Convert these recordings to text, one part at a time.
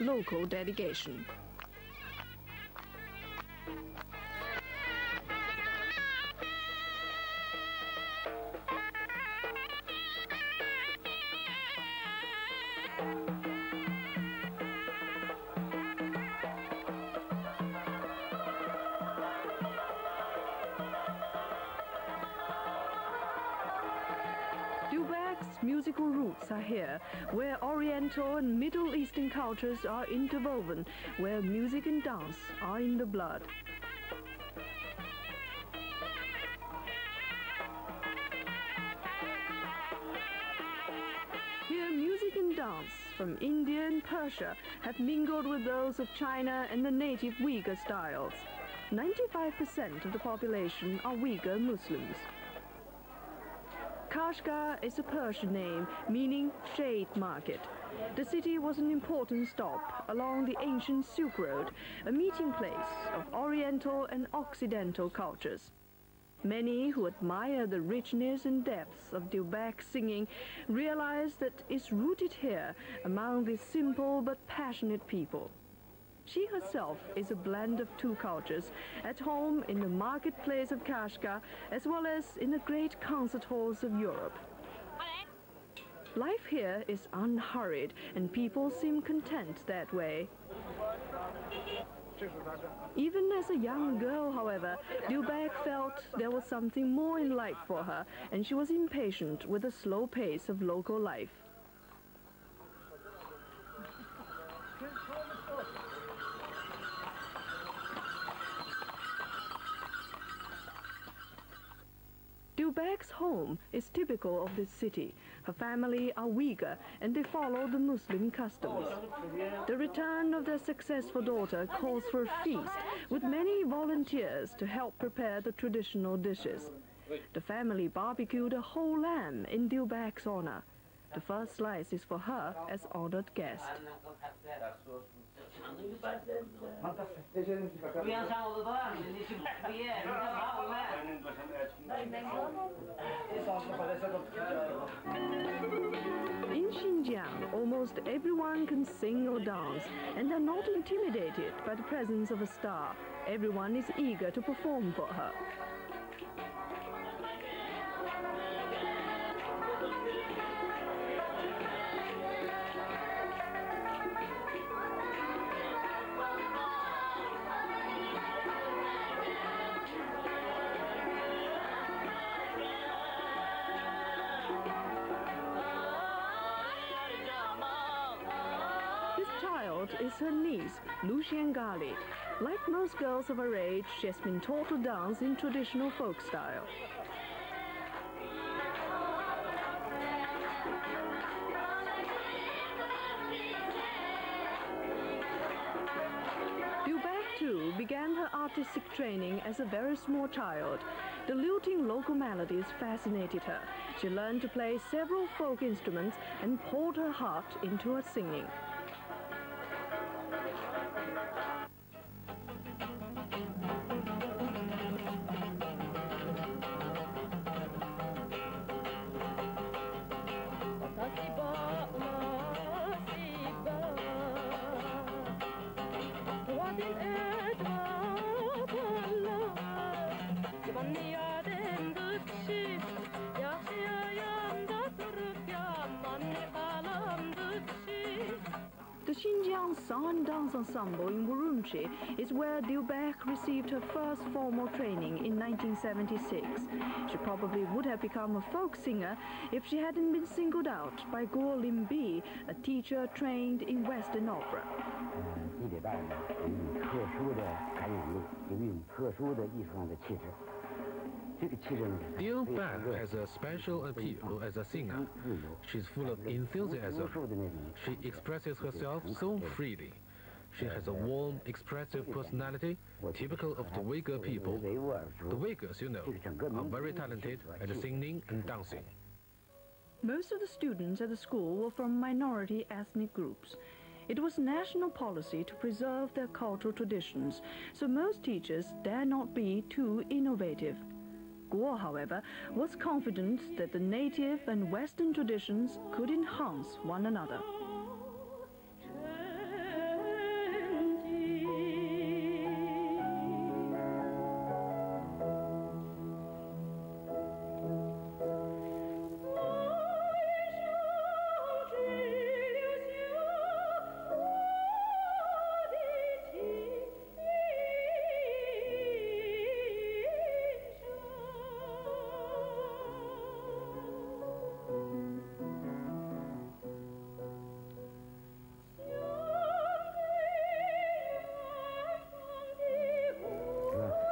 Local dedication. Musical roots are here, where Oriental and Middle Eastern cultures are interwoven, where music and dance are in the blood. Here, music and dance from India and Persia have mingled with those of China and the native Uyghur styles. 95% of the population are Uyghur Muslims. Kashgar is a Persian name meaning shade market. The city was an important stop along the ancient Silk Road, a meeting place of Oriental and Occidental cultures. Many who admire the richness and depth of Dilbèr's singing realize that it's rooted here among these simple but passionate people. She herself is a blend of two cultures, at home in the marketplace of Kashgar, as well as in the great concert halls of Europe. Life here is unhurried, and people seem content that way. Even as a young girl, however, Dilbèr felt there was something more in life for her, and she was impatient with the slow pace of local life. Dilbèr's home is typical of this city. Her family are Uyghur and they follow the Muslim customs. The return of their successful daughter calls for a feast with many volunteers to help prepare the traditional dishes. The family barbecued a whole lamb in Dilbèr's honor. The first slice is for her as honored guest. In Xinjiang, almost everyone can sing or dance, and they're not intimidated by the presence of a star. Everyone is eager to perform for her. Is her niece, Lu Xiangali. Like most girls of her age, she has been taught to dance in traditional folk style. Dilbèr too began her artistic training as a very small child. The lilting local melodies fascinated her. She learned to play several folk instruments and poured her heart into her singing. The Xinjiang Song and Dance Ensemble in Urumqi is where Dilbèr received her first formal training in 1976. She probably would have become a folk singer if she hadn't been singled out by Guo Linbi, a teacher trained in Western opera. Dilbèr has a special appeal as a singer. She's full of enthusiasm. She expresses herself so freely. She has a warm, expressive personality, typical of the Uyghur people. The Uyghurs, you know, are very talented at singing and dancing. Most of the students at the school were from minority ethnic groups. It was national policy to preserve their cultural traditions, so most teachers dare not be too innovative. Guo, however, was confident that the native and Western traditions could enhance one another.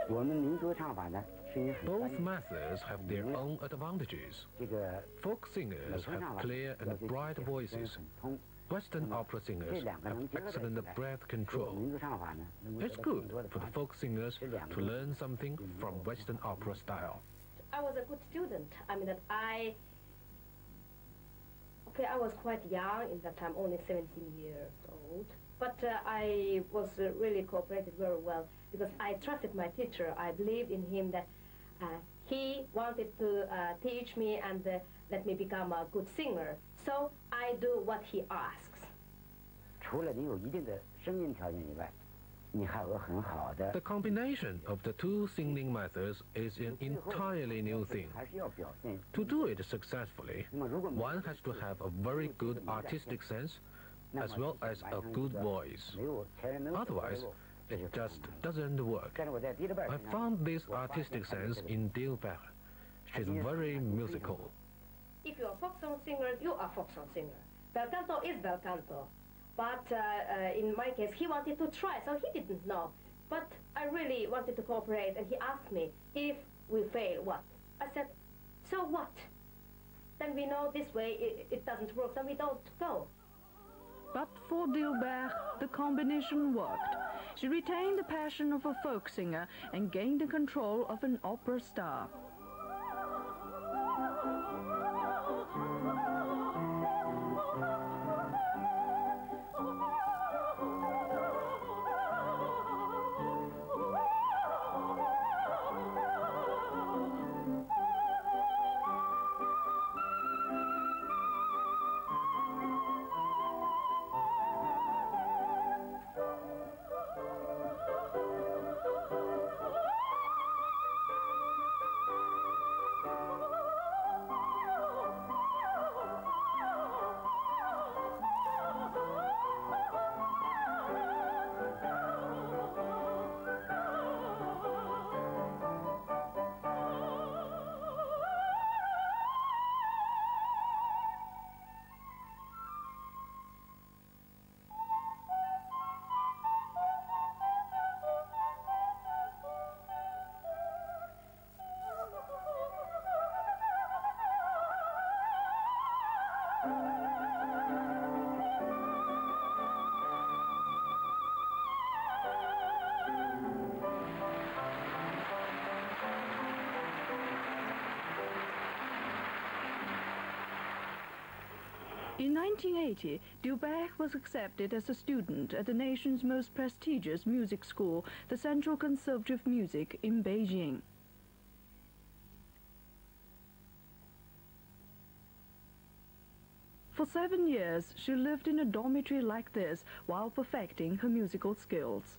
Both methods have their own advantages. Folk singers have clear and bright voices. Western opera singers have excellent breath control. It's good for the folk singers to learn something from Western opera style. I was a good student. I mean that I was quite young in that time, only 17 years old. But I was really cooperated very well because I trusted my teacher. I believed in him that he wanted to teach me and let me become a good singer. So I do what he asks. The combination of the two singing methods is an entirely new thing. To do it successfully, one has to have a very good artistic sense as well as a good voice. Otherwise, it just doesn't work. I found this artistic sense in Dilbèr. She's very musical. If you're a folk song singer, you are a folk song singer. Bel-canto is bel-canto. But in my case, he wanted to try, so he didn't know. But I really wanted to cooperate, and he asked me, if we fail, what? I said, so what? Then we know this way it doesn't work, then we don't go. But for Dilbèr, the combination worked. She retained the passion of a folk singer and gained the control of an opera star. In 1980, Dilbèr was accepted as a student at the nation's most prestigious music school, the Central Conservatory of Music in Beijing. For 7 years, she lived in a dormitory like this while perfecting her musical skills.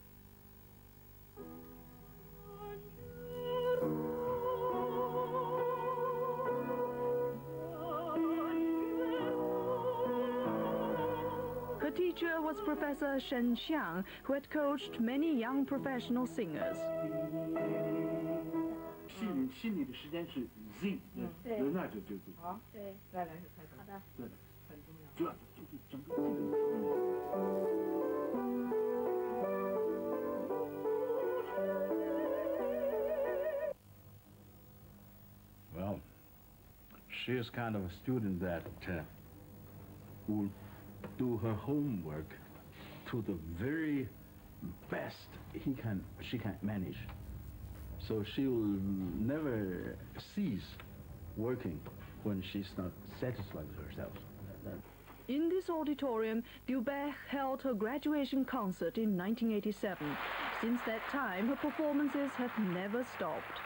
Her teacher was Professor Shen Xiang, who had coached many young professional singers. Well, she is kind of a student that will do her homework to the very best she can manage. So she will never cease working when she's not satisfied with herself. In this auditorium, Dilbèr held her graduation concert in 1987. Since that time, her performances have never stopped.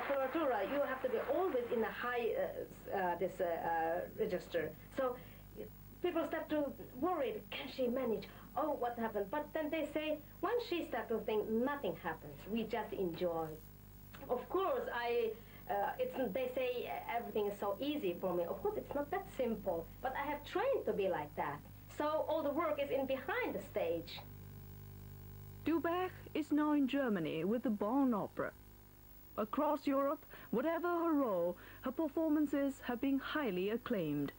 coloratura, you have to be always in a high register. So people start to worry, can she manage? Oh, what happened? But then they say, once she starts to think, nothing happens. We just enjoy. Of course, they say everything is so easy for me. Of course, it's not that simple. But I have trained to be like that. So all the work is in behind the stage. Dilbèr is now in Germany with the Bonn Opera. Across Europe, whatever her role, her performances have been highly acclaimed.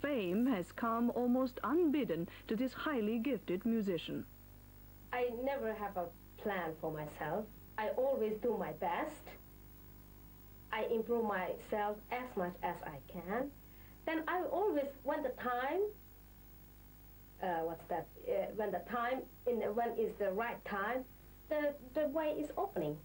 Fame has come almost unbidden to this highly gifted musician. I never have a plan for myself. I always do my best. I improve myself as much as I can. Then I always, when the time, when is the right time, the way is opening.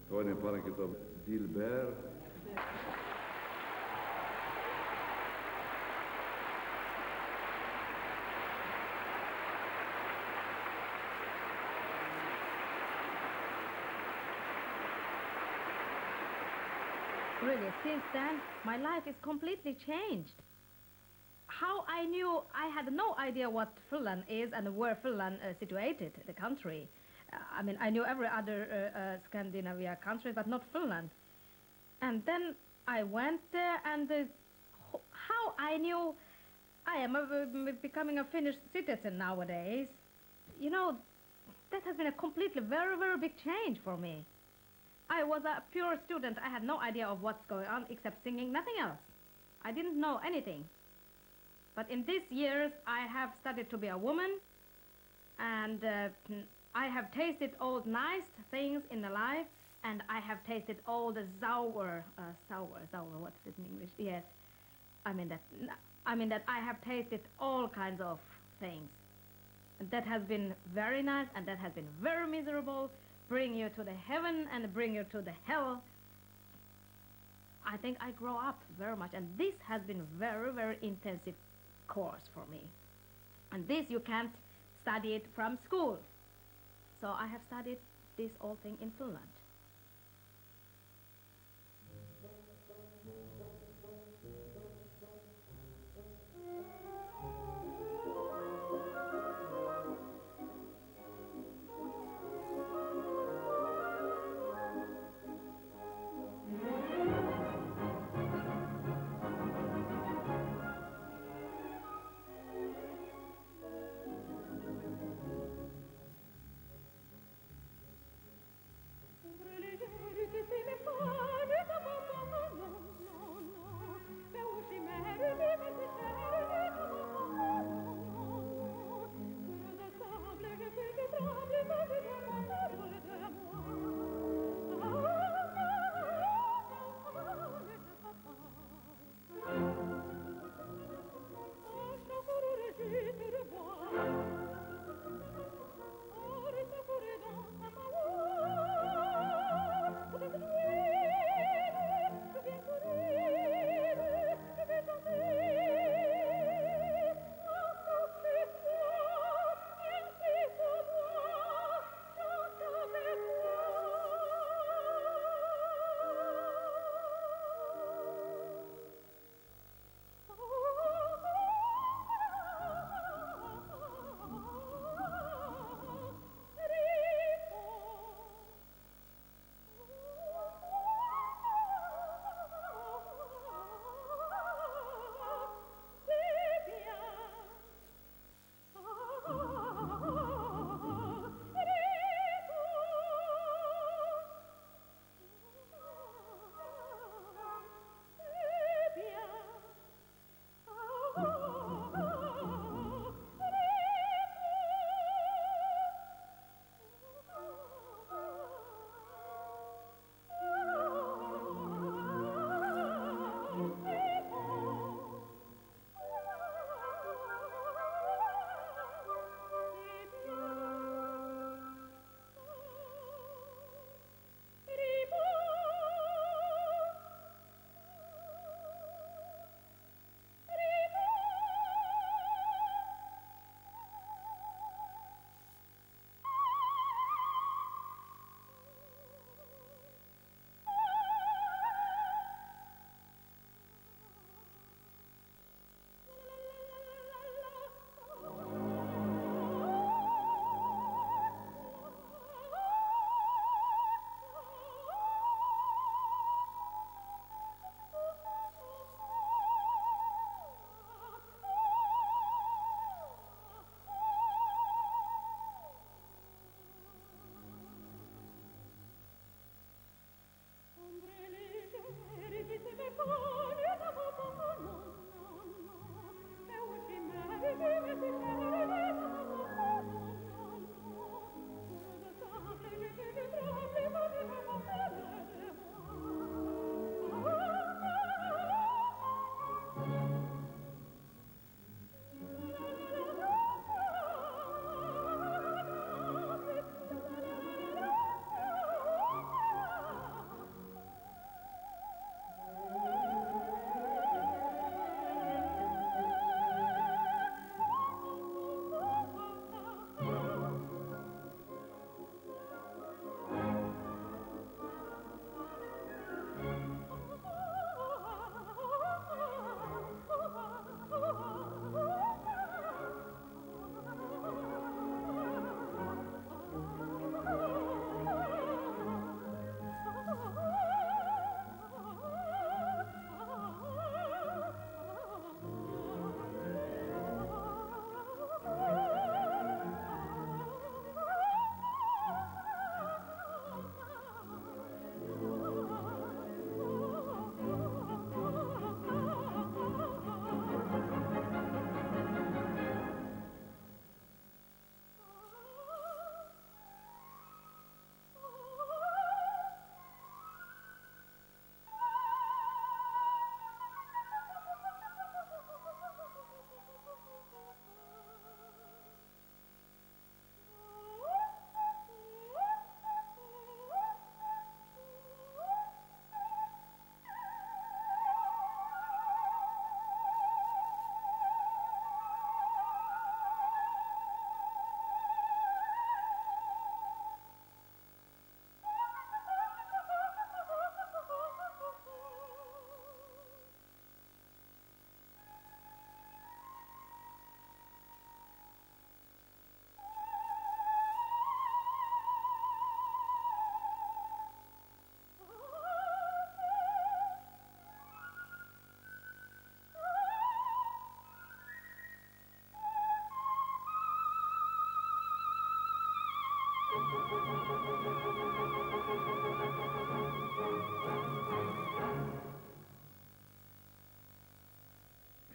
Toinen panikit on Dilbèr. Really, since then, my life is completely changed. How I had no idea what Finland is and where Finland is situated, the country. I mean, I knew every other Scandinavia country, but not Finland. And then I went there, and how I knew I am becoming a Finnish citizen nowadays, you know, that has been a completely very, very big change for me. I was a pure student. I had no idea of what's going on except singing, nothing else. I didn't know anything. But in these years, I have studied to be a woman, and I have tasted all nice things in the life, and I have tasted all the sour, what's it in English? Yes, I mean that I have tasted all kinds of things. And that has been very nice, and that has been very miserable, bring you to the heaven and bring you to the hell. I think I grow up very much, and this has been very, very intensive course for me. And this you can't study it from school. So I have studied this whole thing in Finland.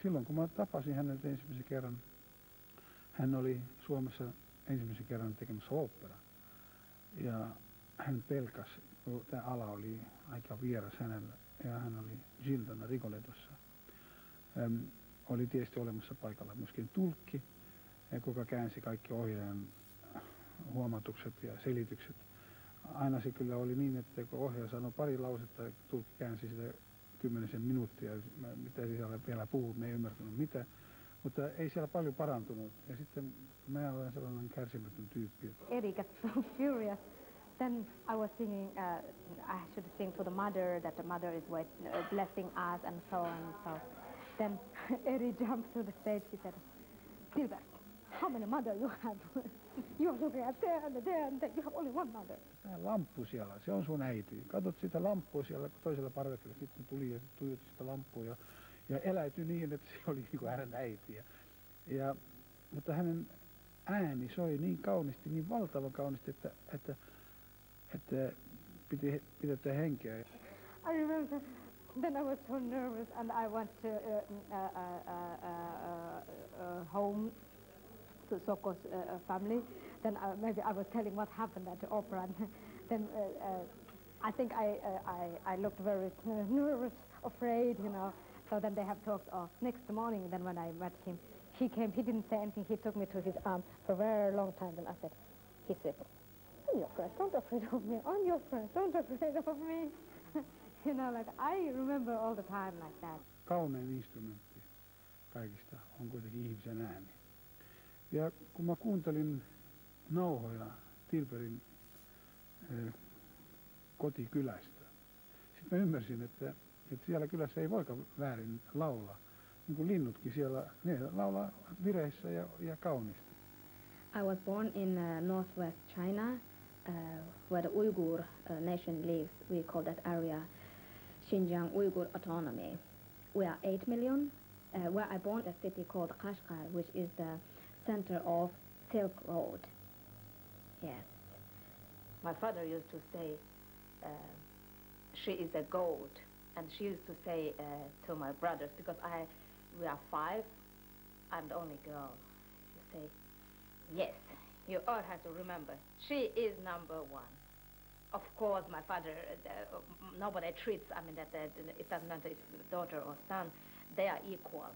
Silloin kun mä tapasin hänet ensimmäisen kerran, hän oli Suomessa ensimmäisen kerran tekemässä opera. Ja hän pelkäsi, tämä ala oli aika vieras hänellä, ja hän oli Gildona Rigoletossa. Oli tietysti olemassa paikalla myöskin tulkki, joka käänsi kaikki ohjaajan huomautukset ja selitykset. Aina se kyllä oli niin, että kun ohjaaja sanoi pari lausetta, tulkki käänsi sitä 10 minuuttia, mitä sisällä vielä puhuu, me ei ymmärtänyt mitä. Mutta ei siellä paljon parantunut. Ja sitten mä olen sellainen kärsimätön tyyppi. Eddie got so furious. Then I was singing, I should sing to the mother, that the mother is blessing us and so on. So then Eddie jumped to the stage. He said, Dilber, how many mothers you have? You're looking at there and there and there. You have only one mother. Tämä lamppu siellä, se on sun äiti. Katsot sitä lamppua siellä toisella parvekkeella. Sitten tuli ja tuijotti sitä lamppua ja eläytyi niin, että se oli niin kuin hänen äitiä. Mutta hänen ääni soi niin kauniisti, niin valtavan kauniisti, että piti pidättää henkeä. I remember then I was so nervous and I went to home, so-called family. Then maybe I was telling what happened at the opera, and then I think I looked very nervous, afraid, you know. So then they have talked. Oh, next morning, then when I met him, he came. He didn't say anything. He took me to his arm for a very long time. And he said, "I'm your friend. Don't afraid of me. I'm your friend. Don't afraid of me." You know, like I remember all the time like that. Kaunein instrumentti kaikista on kuitenkin ihmisen ääni. Ja kun mä kuuntelin nauhoja Dilberin kotikylästä, sitten mä ymmärsin, että siellä kylässä ei voikaan väärin laulaa. Niin kuin linnutkin siellä, ne laulaa vireissä ja kauniisti. I was born in northwest China, where the Uyghur nation lives. We call that area Xinjiang Uyghur Autonomy. We are 8 million. Where I born, a city called Kashgar, which is the center of Silk Road. Yes. My father used to say, she is a gold. And she used to say to my brothers, because we are 5, I'm the only girl. She say, yes, you all have to remember, she is number 1. Of course, my father, nobody treats, I mean, that it doesn't matter if it's daughter or son, they are equal.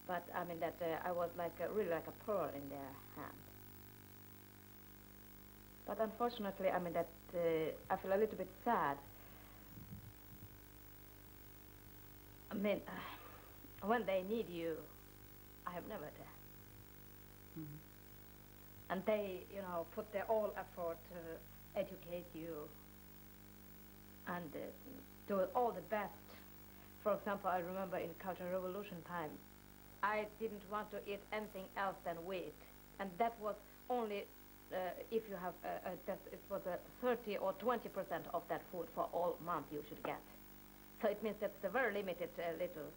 But, I mean, that I was like really like a pearl in their hand. But unfortunately, I mean, that I feel a little bit sad. I mean, when they need you, I am never there. Mm-hmm. And they, you know, put their all effort to educate you and do all the best. For example, I remember in Cultural Revolution time, I didn't want to eat anything else than wheat. And that was only if you have, it was 30 or 20% of that food for all month you should get. So it means that's a very limited little.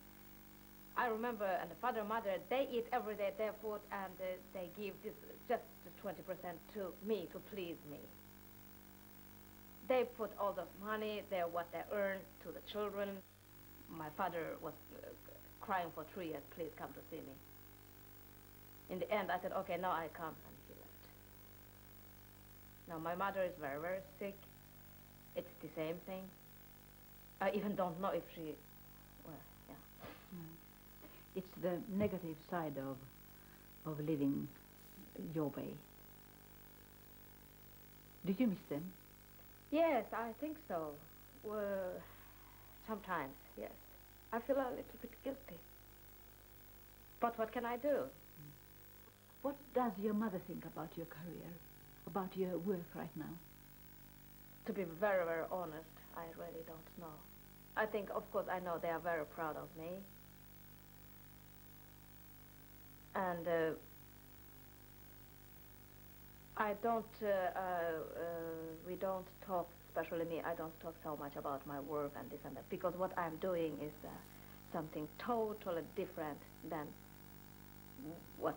I remember, and the father and mother, they eat every day their food, and they give this just 20% to me to please me. They put all the money, what they earn, to the children. My father was crying for 3 years, please come to see me. In the end, I said, okay, now I come, and he left. Now my mother is very, very sick. It's the same thing. I even don't know if she, well, yeah. Mm. It's the negative side of living your way. Do you miss them? Yes, I think so. Well, sometimes, yes. I feel a little bit guilty. But what can I do? What does your mother think about your career, about your work right now? To be very, very honest, I really don't know. I think, of course, I know they are very proud of me. And I don't, we don't talk, especially me, I don't talk so much about my work and this and that, because what I'm doing is something totally different than what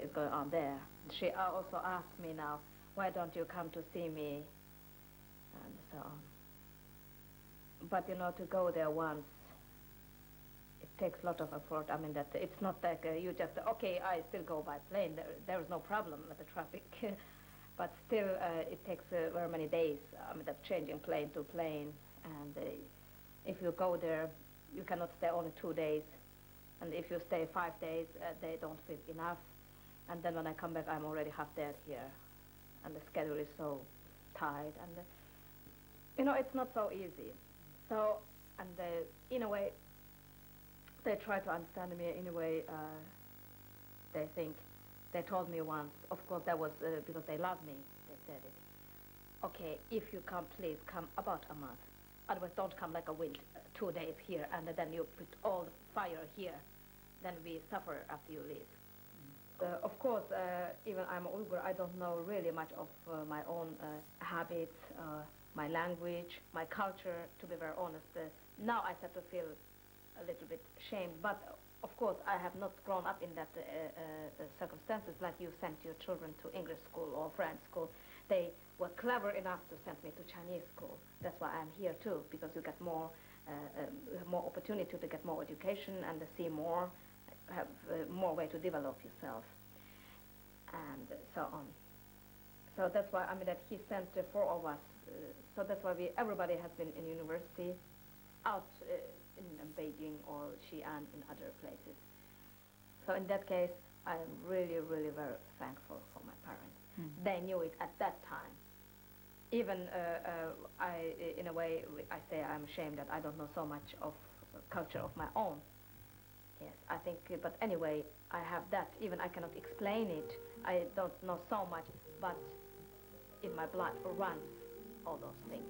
is going on there. She also asked me now, why don't you come to see me, and so on. But, you know, to go there once, it takes a lot of effort. I mean, that it's not like you just, okay, I still go by plane. There is no problem with the traffic. But still, it takes very many days. I mean, that changing plane to plane. And if you go there, you cannot stay only 2 days. And if you stay 5 days, they don't feel enough. And then when I come back, I'm already half dead here. And the schedule is so tight. And, you know, it's not so easy. So, and in a way, they try to understand me. In a way, they think, they told me once, of course that was because they love me, they said it. Okay, if you come, please come about a month. Otherwise, don't come like a wind, 2 days here, and then you put all the fire here. Then we suffer after you leave. Of course, even I'm Uyghur, I don't know really much of my own habits, my language, my culture, to be very honest. Now I start to feel a little bit ashamed, but of course I have not grown up in that circumstances like you sent your children to English school or French school. They were clever enough to send me to Chinese school. That's why I'm here too, because you get more opportunity to get more education and to see more have more way to develop yourself, and so on. So that's why, I mean, that he sent 4 of us. So that's why everybody has been in university, out in Beijing or Xi'an, in other places. So in that case, I am really, really very thankful for my parents. They knew it at that time. Even in a way, I say I'm ashamed that I don't know so much of culture of my own. Yes, I think, but anyway, I have that. Even I cannot explain it. I don't know so much, but in my blood runs all those things.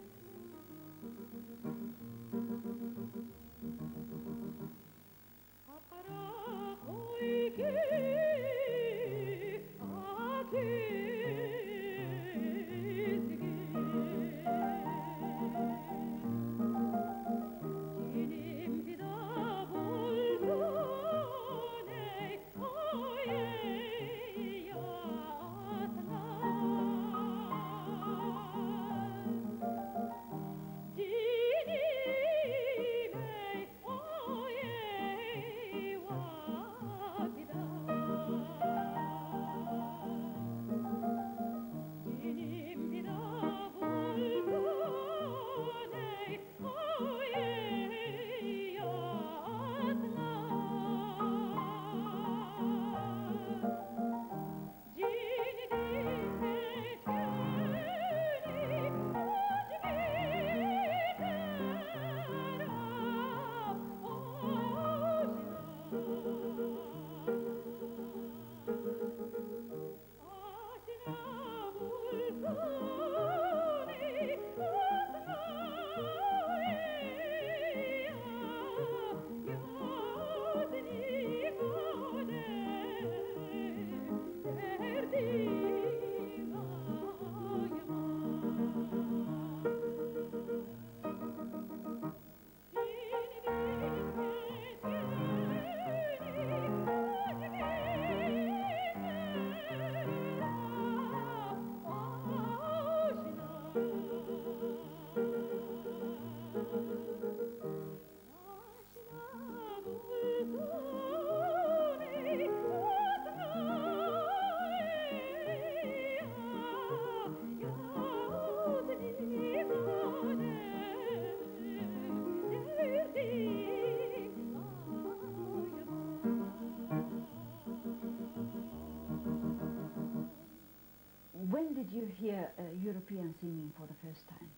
When did you hear European singing for the first time?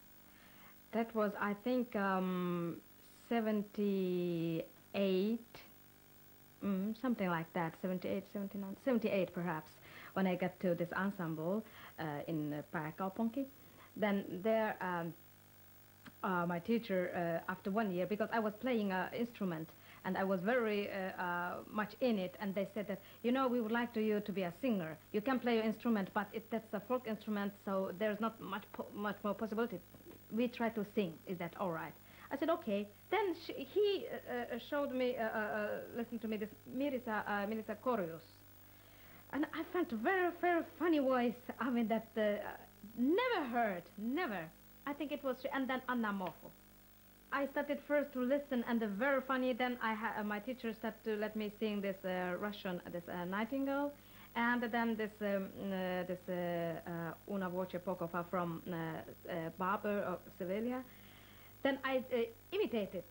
That was, I think, 78, something like that, 78, 79, 78 perhaps, when I got to this ensemble in Parakaupunki. Then there, my teacher, after 1 year, because I was playing an instrument, and I was very much in it, and they said that, you know, we would like you to be a singer. You can play your instrument, but that's a folk instrument, so there's not much more possibility. We try to sing. Is that all right? I said, okay. Then he showed me, listened to me, this Melissa Corius. And I found a very, very funny voice. I mean, that never heard, never. I think it was, and then Anna Mofo. I started first to listen, and very funny. Then my teacher started to let me sing this Russian, this Nightingale, and then this Una voce poco fa from Barber of Sevilla. Then I imitated.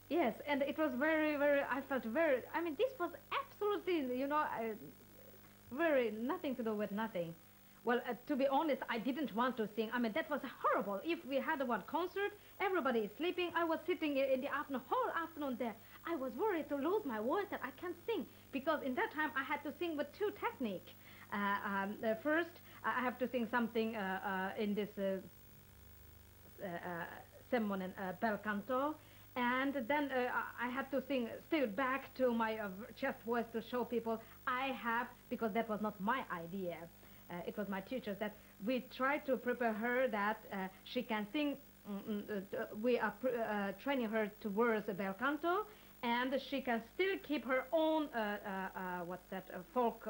Yes, and it was very, very. I felt very. I mean, this was absolutely, you know, very nothing to do with nothing. Well, to be honest, I didn't want to sing. I mean, that was horrible. If we had one concert, everybody is sleeping. I was sitting in the afternoon, whole afternoon there. I was worried to lose my voice, that I can't sing. Because in that time, I had to sing with 2 techniques. First, I have to sing something in this sermon and bel-canto. And then I had to sing still back to my chest voice to show people I have, because that was not my idea. It was my teachers that we tried to prepare her that she can sing. We are training her towards the bel-canto, and she can still keep her own folk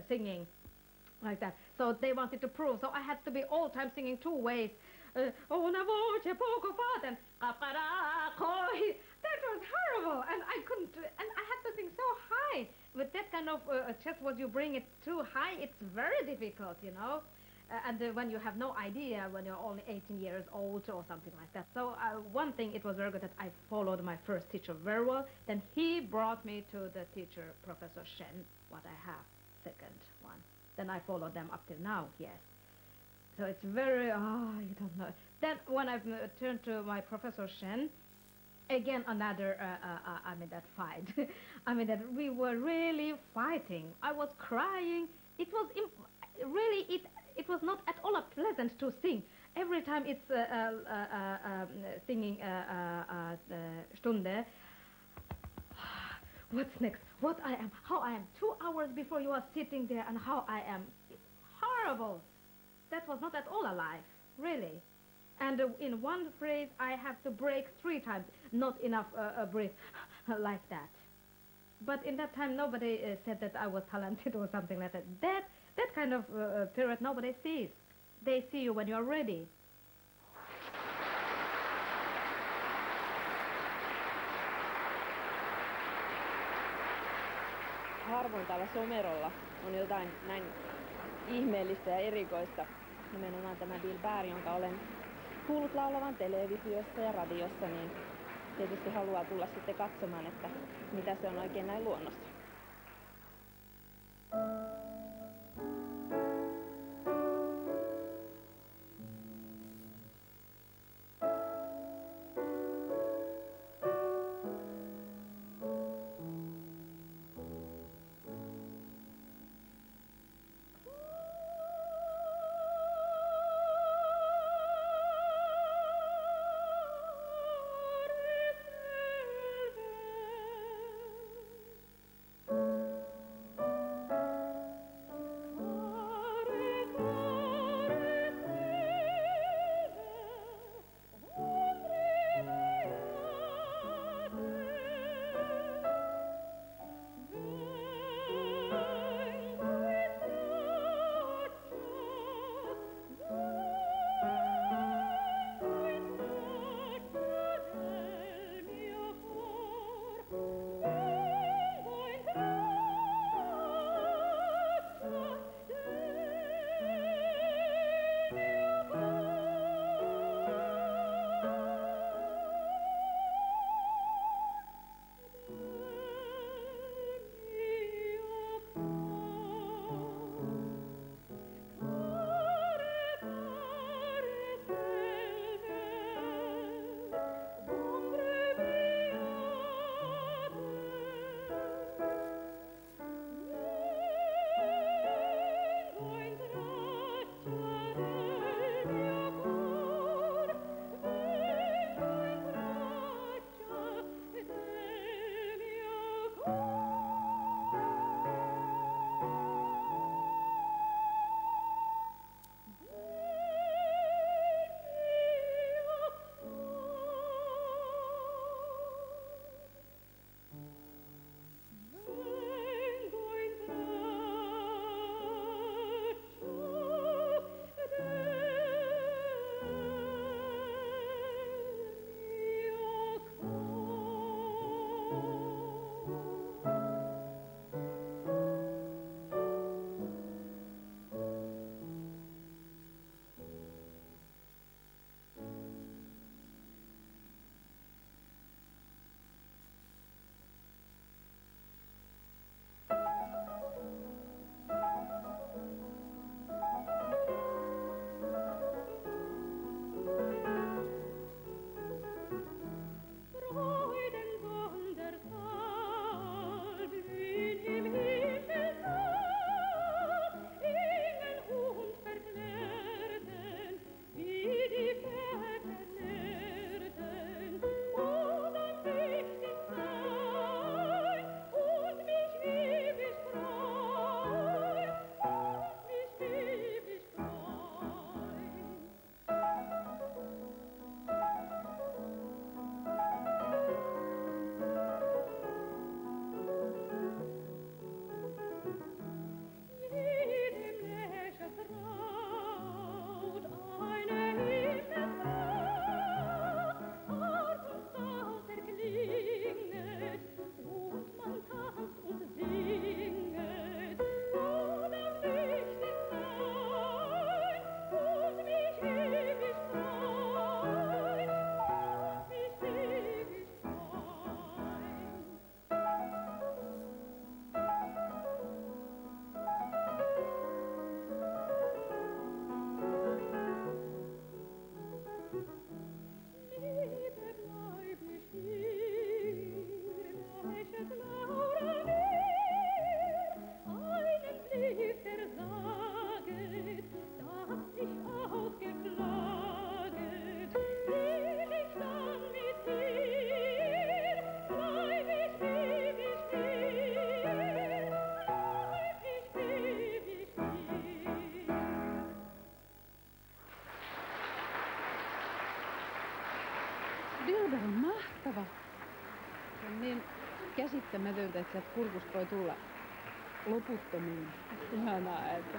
singing, like that. So they wanted to prove. So I had to be all time singing 2 ways. Una voce poco fa, then that was was horrible, and I couldn't, and I had to sing so high. With that kind of chest, when you bring it too high, it's very difficult, you know. When you have no idea, when you're only 18 years old or something like that. So one thing, it was very good that I followed my first teacher very well. Then he brought me to the teacher, Professor Shen, what I have, second one. Then I followed them up till now, yes. So it's very, you don't know. Then when I turned to my Professor Shen, again another, that fight. That we were really fighting. I was crying. It was really, it was not at all pleasant to sing. Every time it's singing Stunde, what's next? What I am, how I am. 2 hours before you are sitting there and how I am. It's horrible. That was not at all alive, really. And in one phrase, I have to break 3 times. Not enough breath like that. But in that time, nobody said that I was talented or something like that. That kind of period, nobody sees. They see you when you're ready. Harvoin täällä Somerolla on jotain näin ihmeellistä ja erikoista. Nimenomaan tämä Dilbèr, jonka olen kuullut laulavan televisiossa ja radiossa, niin tietysti haluaa tulla sitten katsomaan, että mitä se on oikein näin luonnossa. mahtava. Se on niin käsittämätöntä, että sieltä kurkusta voi tulla loputtomiin. Ihanaa ääntä.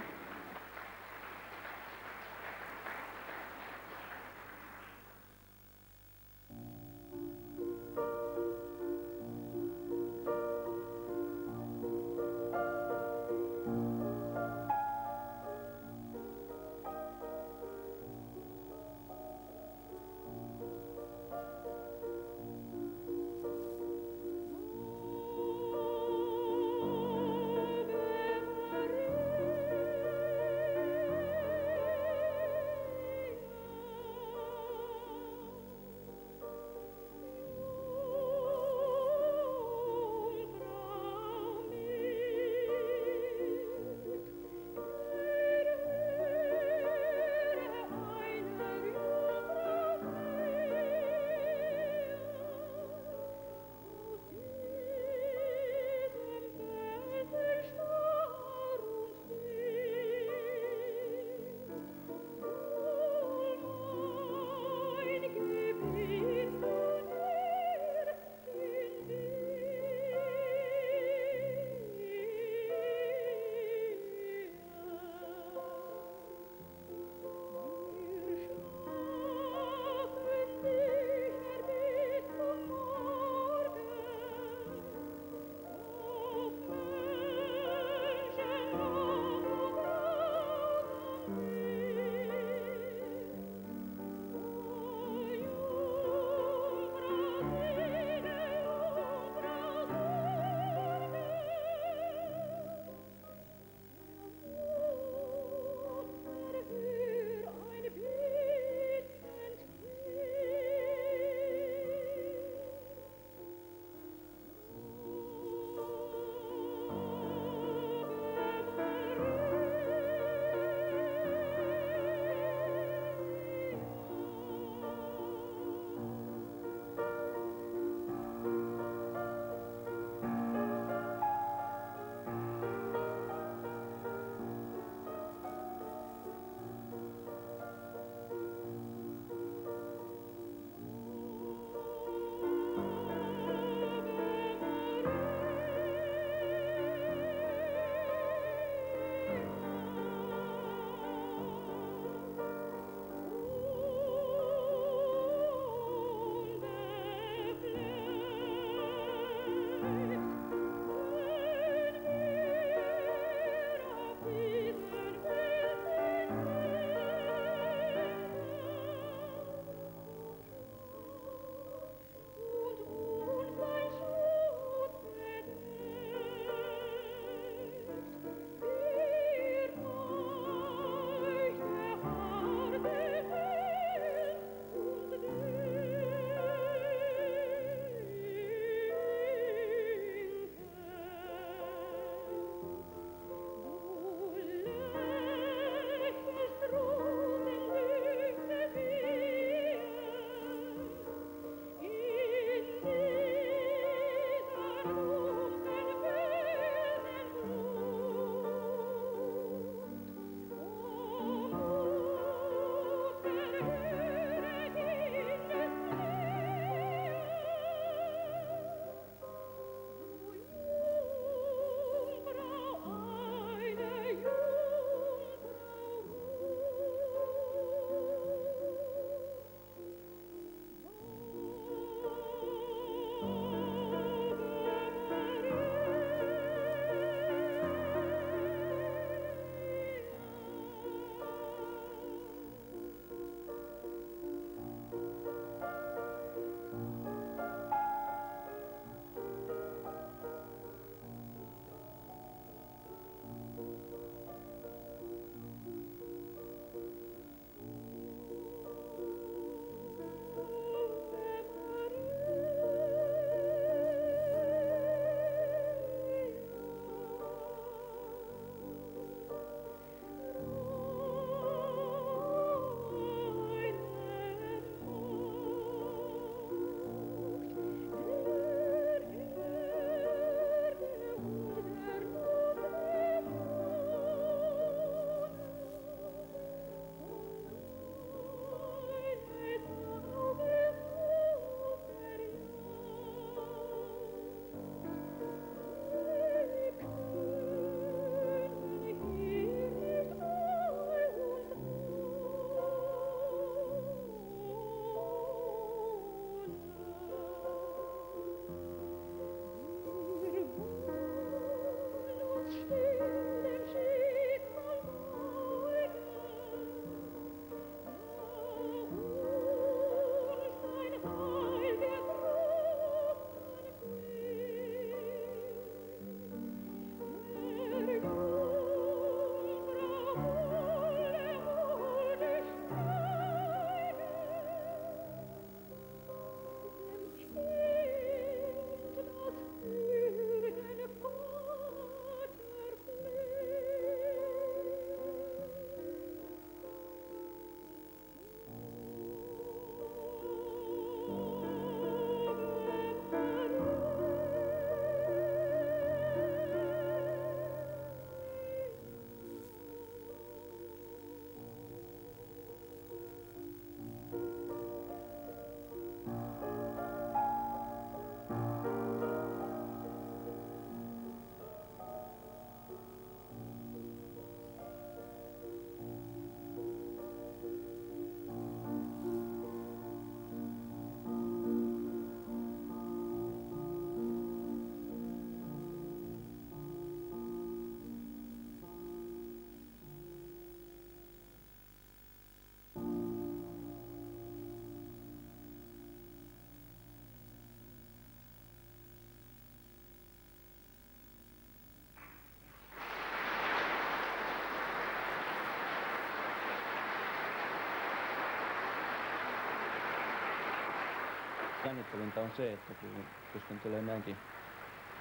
jännittävintä on se, että kun työskentelee näinkin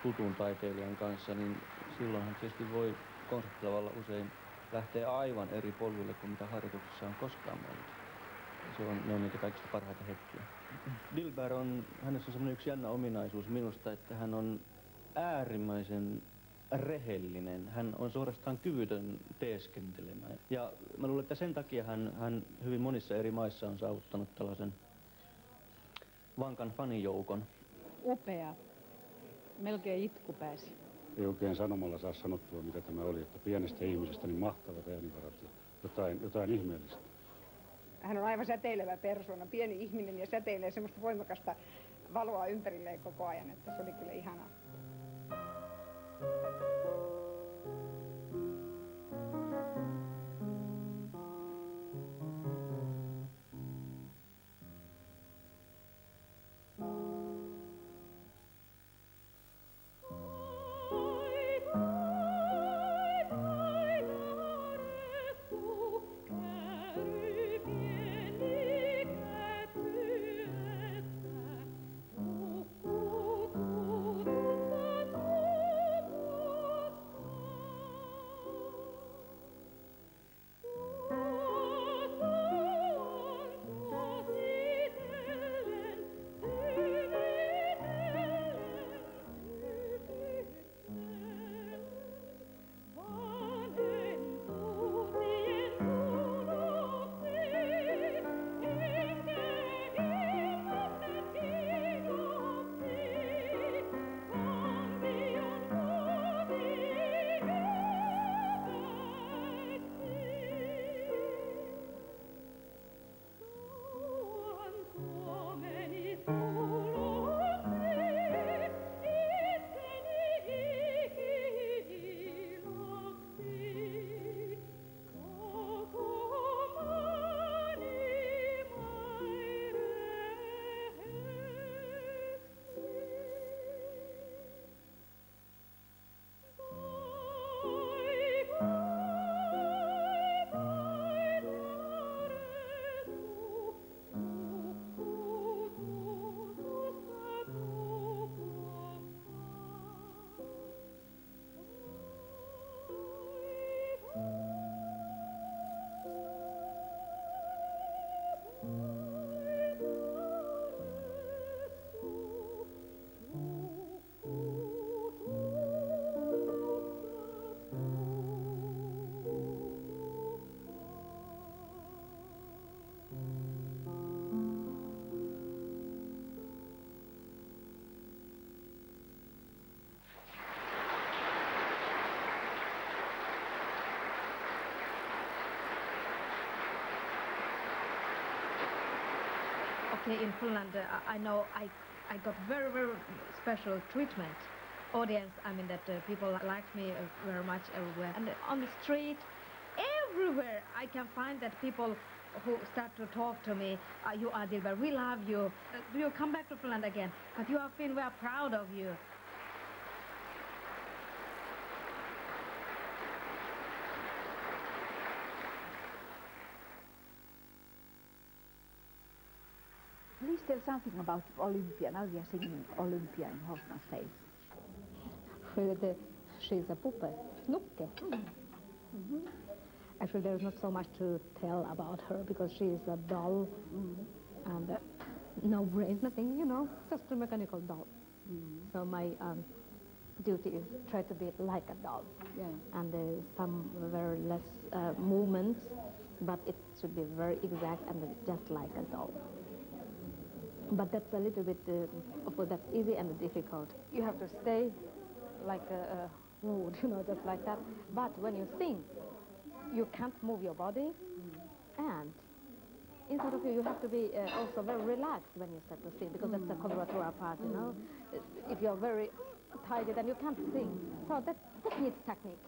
tutun taiteilijan kanssa, niin silloinhan tietysti voi konserttilavalla usein lähteä aivan eri polville kuin mitä harjoituksessa on koskaan ollut. Ne on niitä kaikista parhaita hetkiä. Dilbär hänessä on semmoinen yksi jännä ominaisuus minusta, että hän on äärimmäisen rehellinen. Hän on suorastaan kyvytön teeskentelemään. Ja mä luulen, että sen takia hän hyvin monissa eri maissa on saavuttanut tällaisen vankan fanijoukon. Upea. Melkein itku pääsi. Ei oikein sanomalla saa sanottua, mitä tämä oli, että pienestä ihmisestä niin mahtavat äänivarat ja jotain ihmeellistä. Hän on aivan säteilevä persoona, pieni ihminen ja säteilee semmoista voimakasta valoa ympärilleen koko ajan, että se oli kyllä ihanaa. Okay, in Finland, I know I got very, very special treatment. Audience, I mean that people liked me very much everywhere. And on the street, everywhere I can find that people who start to talk to me, you are Dilber, we love you. Do you come back to Finland again? But you are Finn, we are proud of you. Please tell something about Olympia. Now we are singing Olympia in Hoffman's face. She's a puppet, Nukke. Actually, there's not so much to tell about her because she is a doll and no brains, nothing, you know, just a mechanical doll. So my duty is try to be like a doll. Yeah. And there's some very less movements, but it should be very exact and just like a doll. But that's a little bit, of course, that's easy and difficult. You have to stay like a wood, you know, just like that. But when you sing, you can't move your body, and inside of you, you have to be also very relaxed when you start to sing, because that's the coloratura part, you know. If you're very tight, then you can't sing. So that needs technique.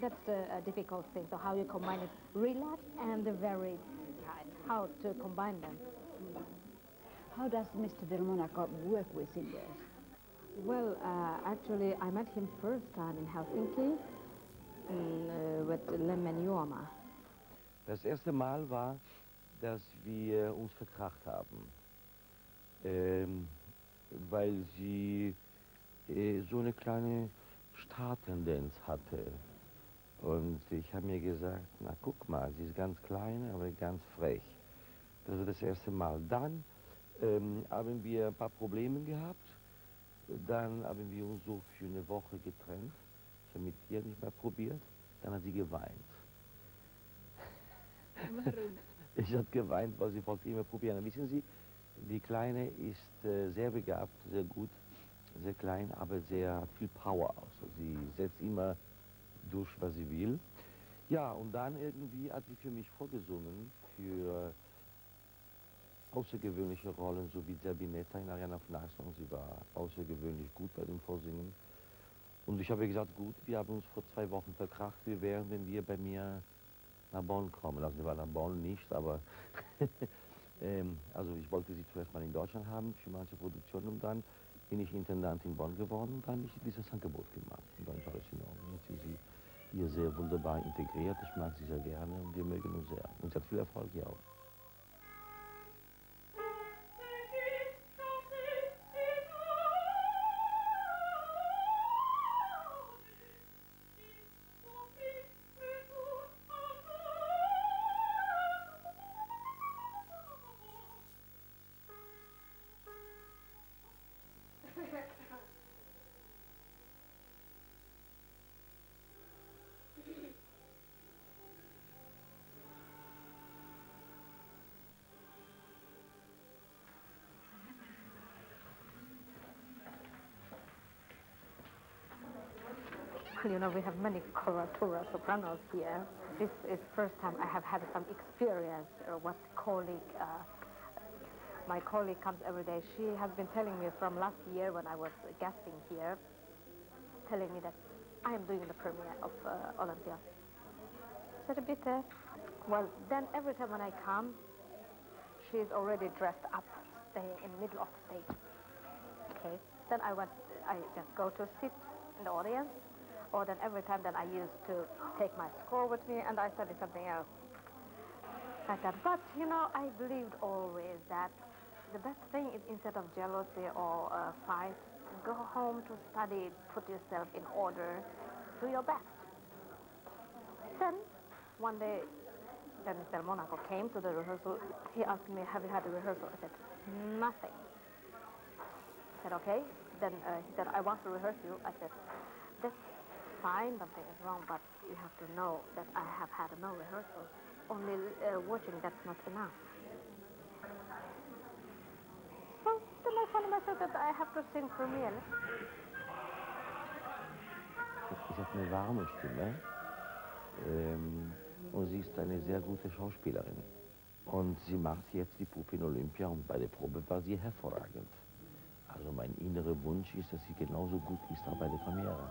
That's a difficult thing. So how you combine it, relaxed and very tight. How to combine them. How does Mr. Del Monaco work with singers? Well, actually, I met him first time in Helsinki with Lemmen Juoma. Das erste Mal war, dass wir uns verkracht haben. weil sie so eine kleine Starrtendenz hatte. Und ich habe mir gesagt, na guck mal, sie ist ganz klein, aber ganz frech. Das war das erste Mal. Dann haben wir ein paar Probleme gehabt. Dann haben wir uns so für eine Woche getrennt. Ich habe mit ihr nicht mehr probiert. Dann hat sie geweint. Warum? Ich habe geweint, weil sie wollte immer probieren. Und wissen Sie, die Kleine ist sehr begabt, sehr gut, sehr klein, aber sehr viel Power aus. Sie setzt immer durch, was sie will. Ja, und dann irgendwie hat sie für mich vorgesungen, für außergewöhnliche Rollen, so wie Zerbinetta in Ariane auf Nachsong. Sie war außergewöhnlich gut bei dem Vorsingen. Und ich habe gesagt, gut, wir haben uns vor 2 Wochen verkracht, wir wären, wenn wir bei mir nach Bonn kommen. Also, wir waren nach Bonn nicht, aber also ich wollte sie zuerst mal in Deutschland haben für manche Produktionen und dann bin ich Intendant in Bonn geworden und dann habe ich dieses Angebot gemacht. Und dann ist alles in Ordnung. Jetzt ist sie hier sehr wunderbar integriert, ich mag sie sehr gerne und wir mögen uns sehr. Und sie hat viel Erfolg hier auch. You know, we have many Coloratura sopranos here. This is first time I have had some experience. My colleague comes every day. She has been telling me from last year when I was guesting here, telling me that I am doing the premiere of Olympia. Said a bit, well, then every time when I come, she is already dressed up, staying in the middle of the stage. Okay, then I just go to sit in the audience. Or then every time then I used to take my score with me and I studied something else. Like that. But, you know, I believed always that the best thing is instead of jealousy or fight, go home to study, put yourself in order, do your best. Then, one day, then Mr. Monaco came to the rehearsal. He asked me, have you had a rehearsal? I said, nothing. I said, okay. Then he said, I want to rehearse you. I said, that's fine, nothing is wrong, but you have to know that I have had no rehearsal. Only watching, that's not enough. So then I found myself that I have to sing premiere. Ich habe eine warme Stimme und sie ist eine sehr gute Schauspielerin. Und sie macht jetzt die Puppe in Olympia und bei der Probe war sie hervorragend. Also mein innerer Wunsch ist, dass sie genauso gut ist auch bei der Premiere.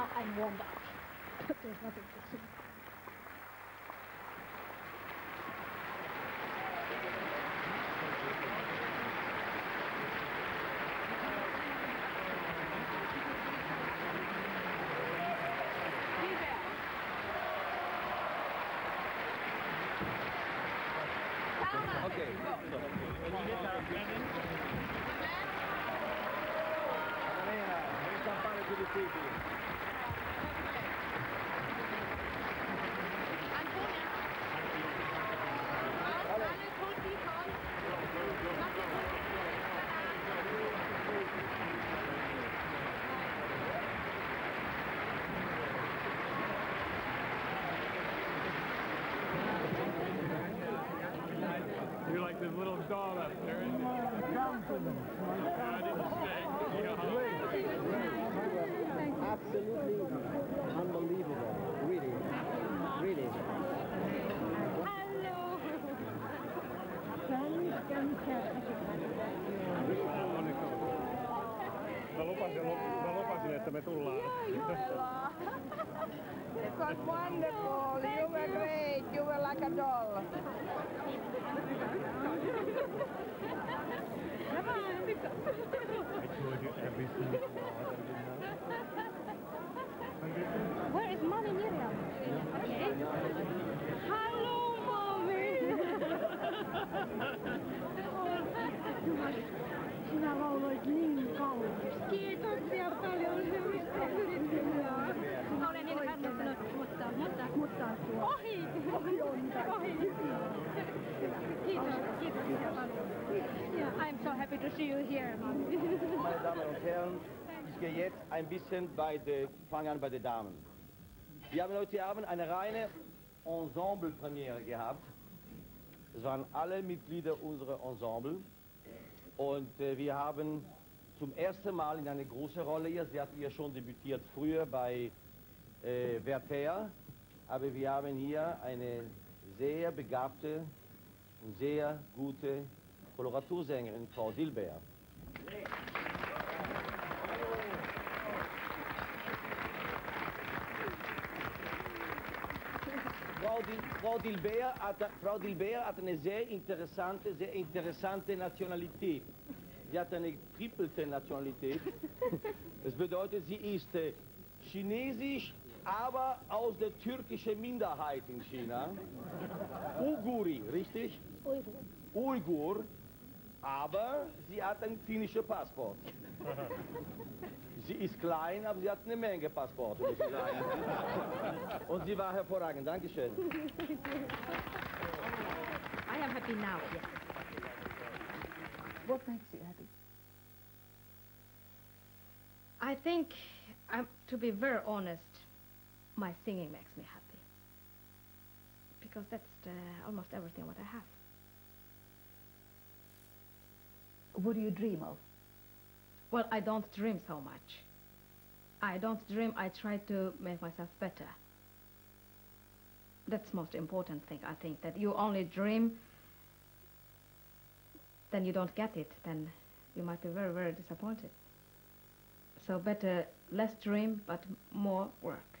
Now I'm warmed up. There's nothing to see. You're like this little doll up there. Absolutely unbelievable. Really. Really. Mä lupasin, että me tullaan. It was wonderful. You were great. You were like a doll. Where is Mommy Miriam? Okay. Hello, Mommy. Sinä lauloit niin kaunis. Kiitoksia paljon hyvistä yrityksistä. Olen niin hämmästynyt, mutta ohi. Kiitoksia paljon. Yeah, I'm so happy to see you here, Mommy. Meine Damen und Herren, ich gehe jetzt ein bisschen fange an bei den Damen. Wir haben heute Abend eine reine Ensemble-Premiere gehabt. Es waren alle Mitglieder unserer Ensemble. Und wir haben zum ersten Mal in eine große Rolle hier, sie hatten ja schon debütiert früher bei Werther, aber wir haben hier eine sehr begabte und sehr gute Coloratursängerin, Frau Dilbèr. Frau Dilbèr hat eine sehr interessante Nationalität. Sie hat eine trippelte Nationalität. Das bedeutet, sie ist chinesisch, aber aus der türkischen Minderheit in China. Uiguri, richtig? Uyghur. Uyghur, aber sie hat ein finnisches Passport. Sie ist klein, aber sie hat eine Menge Passporte, muss ich sagen. Und sie war hervorragend. Dankeschön. I am happy now, yes. What makes you happy? I think, to be very honest, my singing makes me happy. Because that's almost everything what I have. What do you dream of? Well, I don't dream so much. I don't dream, I try to make myself better. That's the most important thing, I think, that you only dream, then you don't get it, then you might be very, very disappointed. So better less dream, but more work.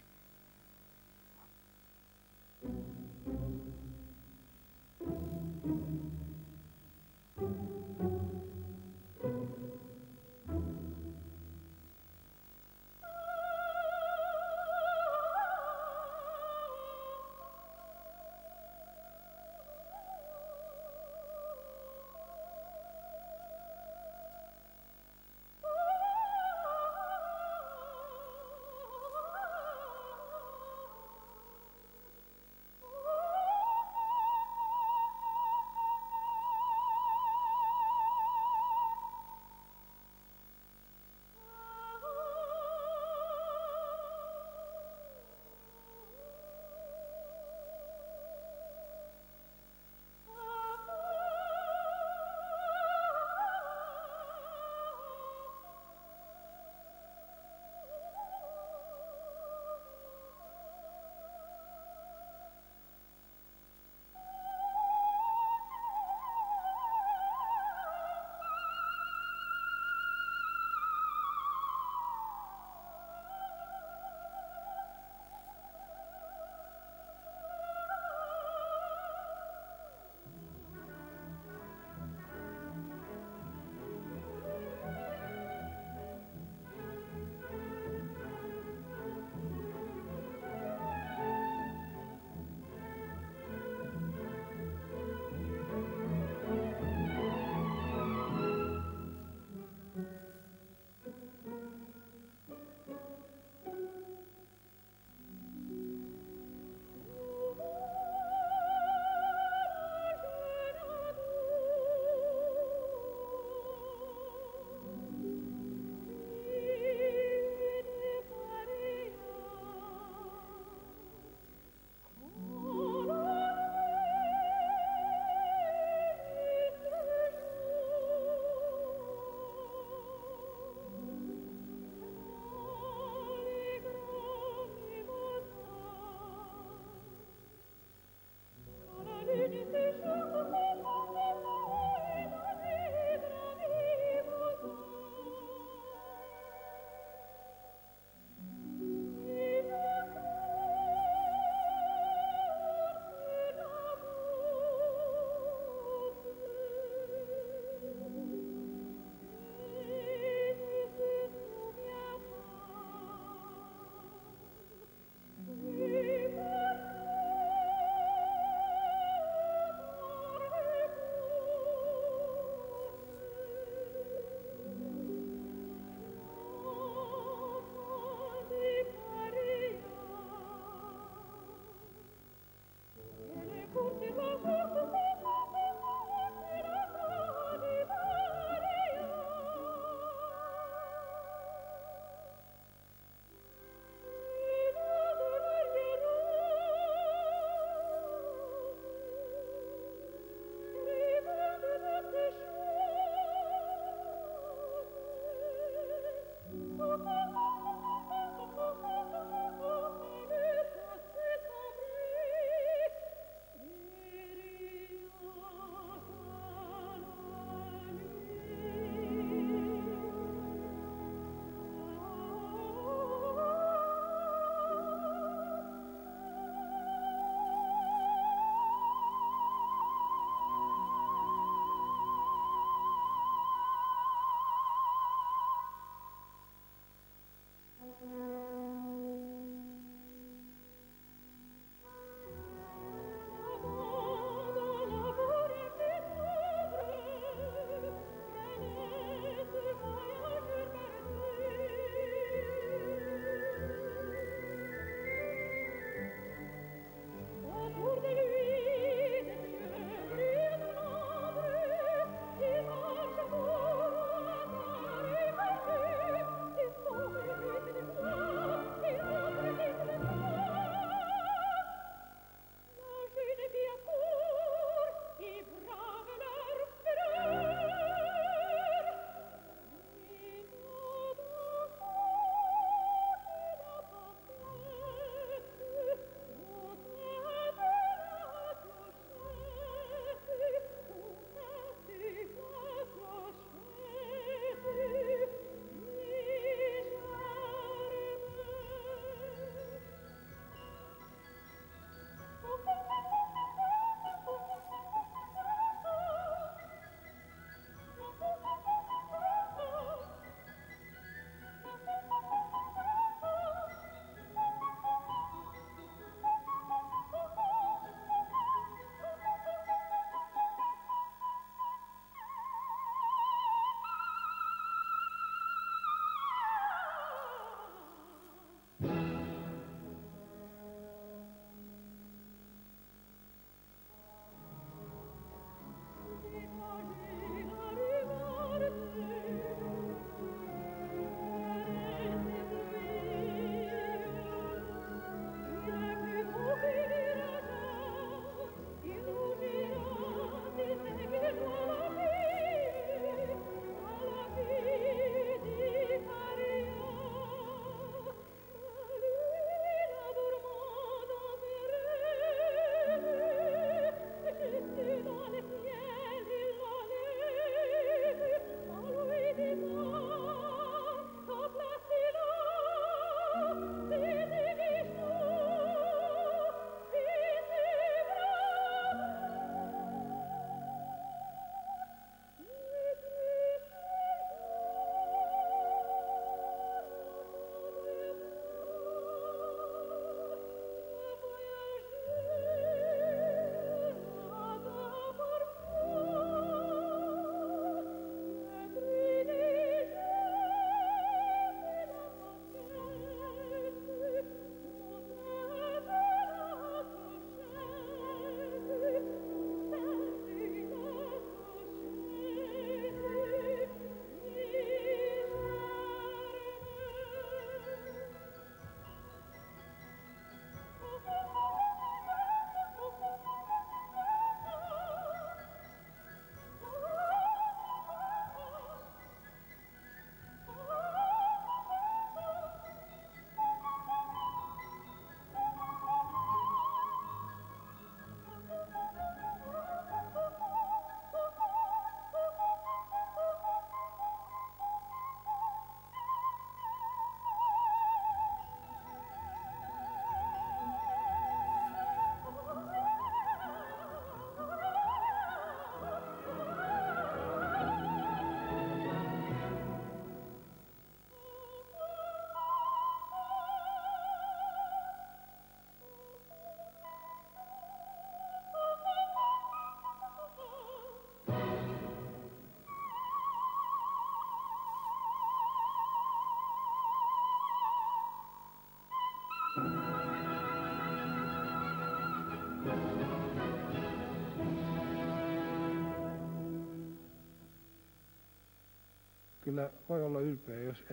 kyllä voi olla ylpeä, jos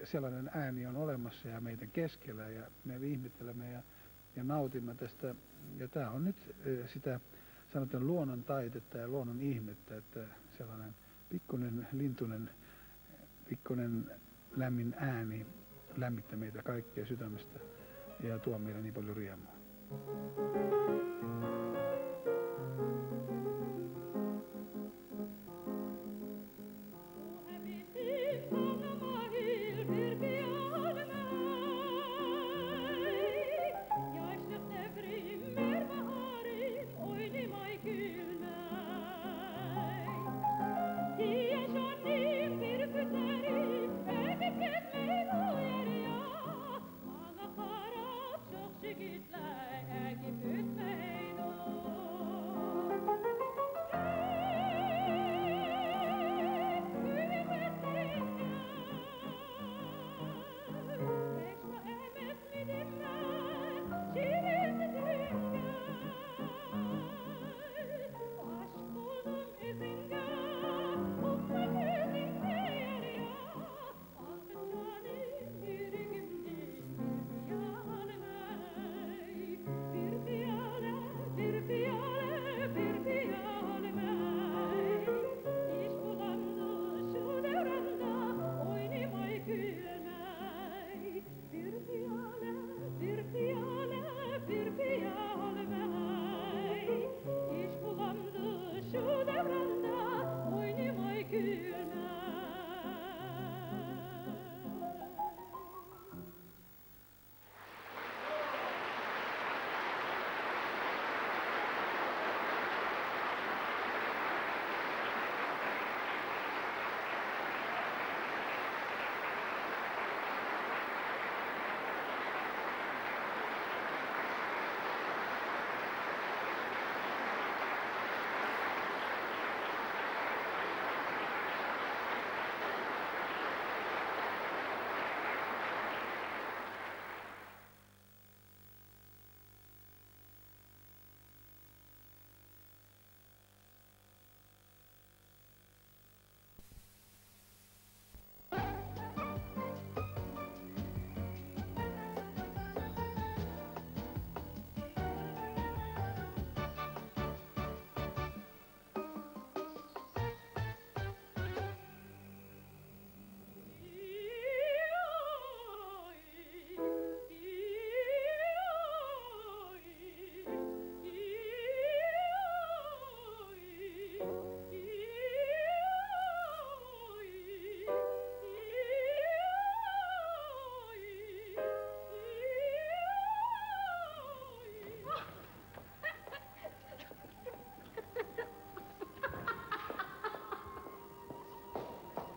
sellainen ääni on olemassa ja meidän keskellä ja me ihmettelemme ja nautimme tästä. Ja tämä on nyt sitä sanotaan luonnon taidetta ja luonnon ihmettä, että sellainen pikkuinen lintunen, pikkuinen lämmin ääni lämmittää meitä kaikkea sydämestä ja tuo meille niin paljon riemua.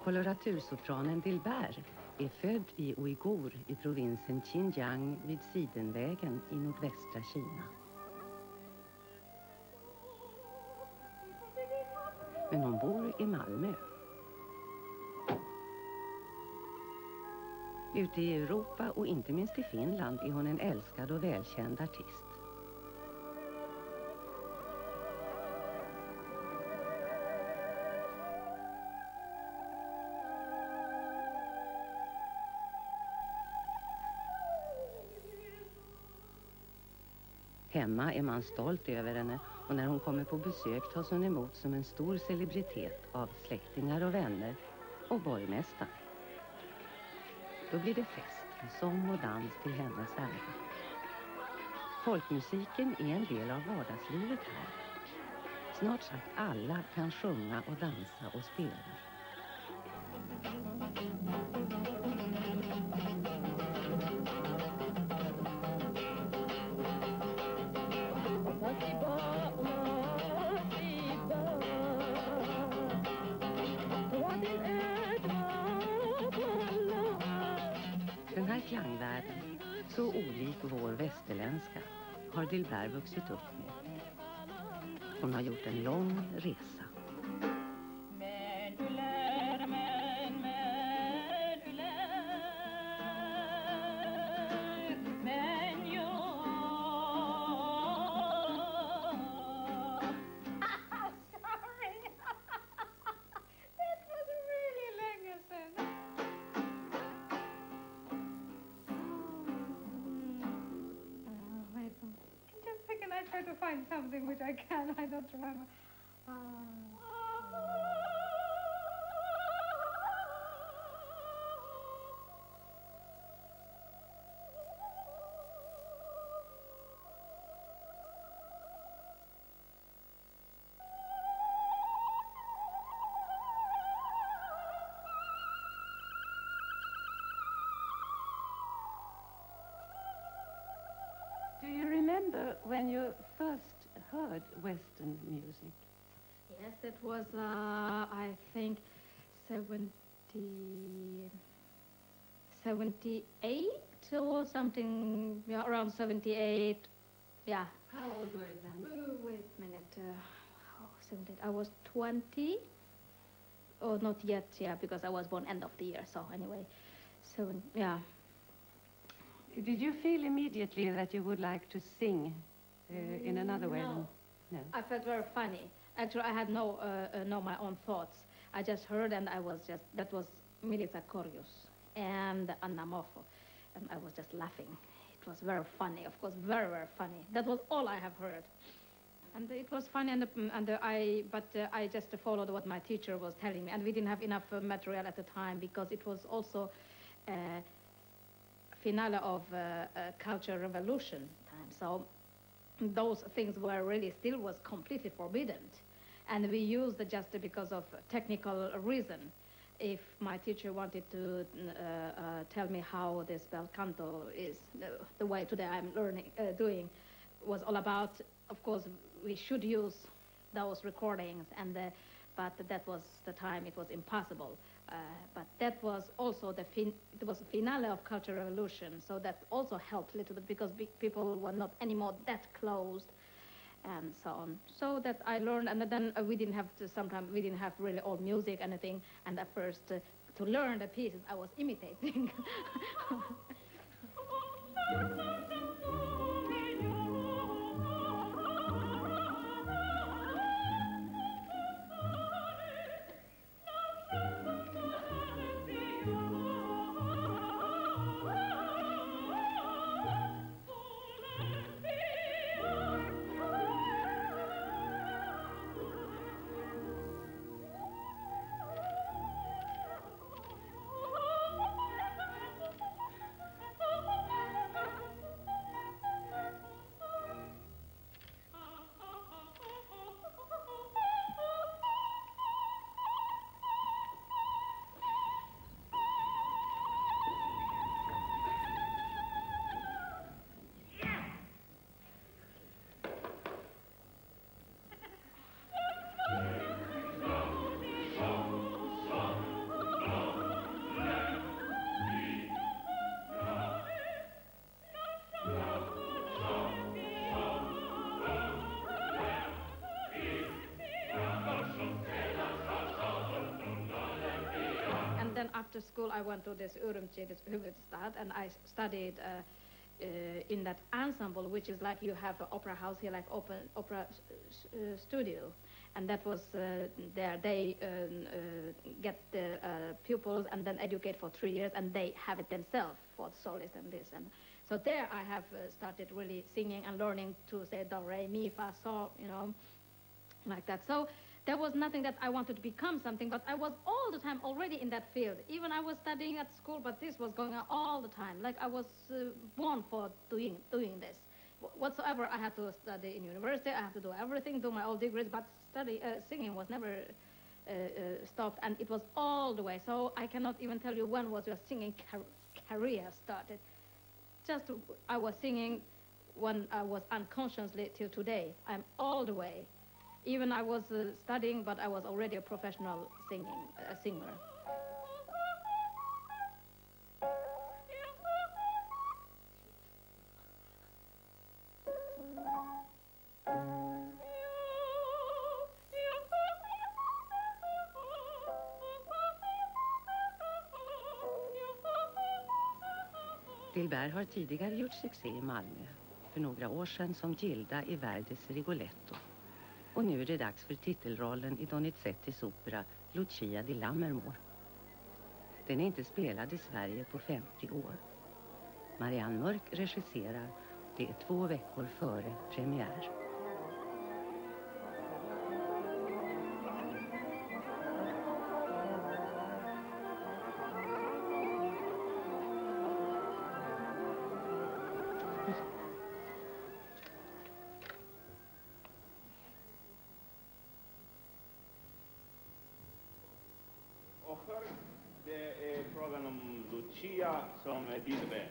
Coloratursopranen Dilbèr är född i Uyghur i provinsen Xinjiang vid Sidenvägen i nordvästra Kina. Men hon bor i Malmö. Ute i Europa och inte minst i Finland är hon en älskad och välkänd artist. Hemma är man stolt över henne och när hon kommer på besök tas hon emot som en stor celebritet av släktingar och vänner och borgmästaren. Då blir det fest med sång och dans till hennes ära. Folkmusiken är en del av vardagslivet här. Snart sagt alla kan sjunga och dansa och spela. Den här klangvärlden, så olik vår västerländska, har Dilbèr vuxit upp med. Hon har gjort en lång resa. try to find something which I don't remember. Do you remember when you first heard Western music? Yes, it was, I think, 78 or something, yeah, around 78, yeah. How old were you then? Wait a minute, 78, I was 20, or not yet, yeah, because I was born end of the year, so anyway, yeah. Did you feel immediately that you would like to sing in another way? No. I felt very funny. Actually, I had no my own thoughts. I just heard, and that was Milica Corius and Anna Mofo, and I was just laughing. It was very funny, of course, very, very funny. That was all I have heard. And it was funny, but I just followed what my teacher was telling me, and we didn't have enough material at the time, because it was also finale of Cultural Revolution time. So those things were really still was completely forbidden. And we used it just because of technical reason. If my teacher wanted to tell me how this bel-canto is, the way today I'm learning, doing, was all about, of course, we should use those recordings, but that was the time it was impossible. But that was also it was the finale of Cultural Revolution, so that also helped a little bit, because people were not anymore that closed, and so on. So that I learned, and then we didn't have really old music, anything, and at first to learn the pieces I was imitating. After school, I went to this Huvudstad, and I studied in that ensemble, which is like you have an opera house here, like opera studio, and that was there. They get the pupils and then educate for 3 years, and they have it themselves for the soloist and this. And so there I have started really singing and learning to say do, re, mi, fa, sol, like that. So there was nothing that I wanted to become something, but I was all the time already in that field. Even I was studying at school, but this was going on all the time. Like I was born for doing this. Whatsoever I had to study in university, I had to do everything, do my old degrees, but singing was never stopped, and it was all the way. So I cannot even tell you when was your singing career started. Just I was singing when I was unconsciously till today. I'm all the way. Even I was studying, but I was already a professional singer. Dilbär har tidigare gjort succé i Malmö, för några år sedan som Gilda i Verdis Rigoletto. Och nu är det dags för titelrollen i Donizettis opera Lucia di Lammermoor. Den är inte spelad i Sverige på 50 år. Marianne Mörk regisserar. Det är 2 veckor före premiär. offer, det är frågan om Lucia som är Dilbèr.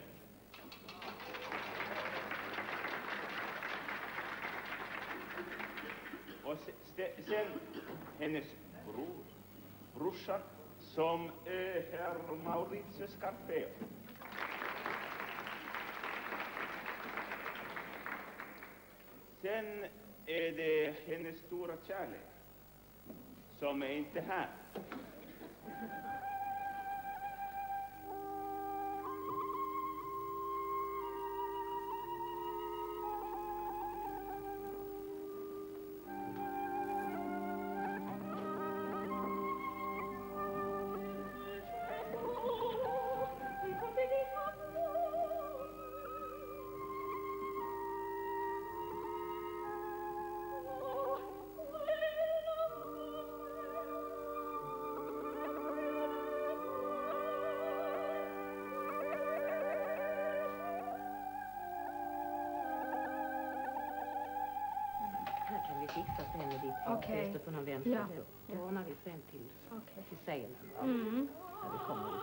Och sen hennes brorsan som är herr Maurizio Scarpeo. Sen är det hennes stora kärlek som är inte här. Fixa sen med ditt Okej. just från vänster. Ja. Då ordnar vi sen till scenen. Va? Mm. När vi kommer ut.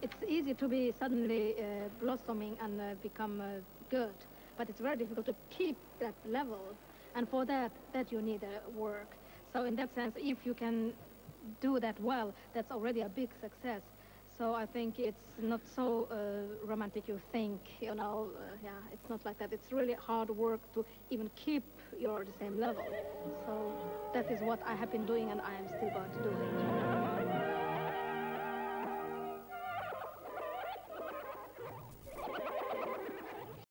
It's easy to be suddenly blossoming and become good, but it's very difficult to keep that level. And for that you need work. So in that sense, if you can do that well, that's already a big success. So I think it's not so romantic you think, you know, it's not like that. It's really hard work to even keep the same level. So that is what I have been doing and I am still going to do it.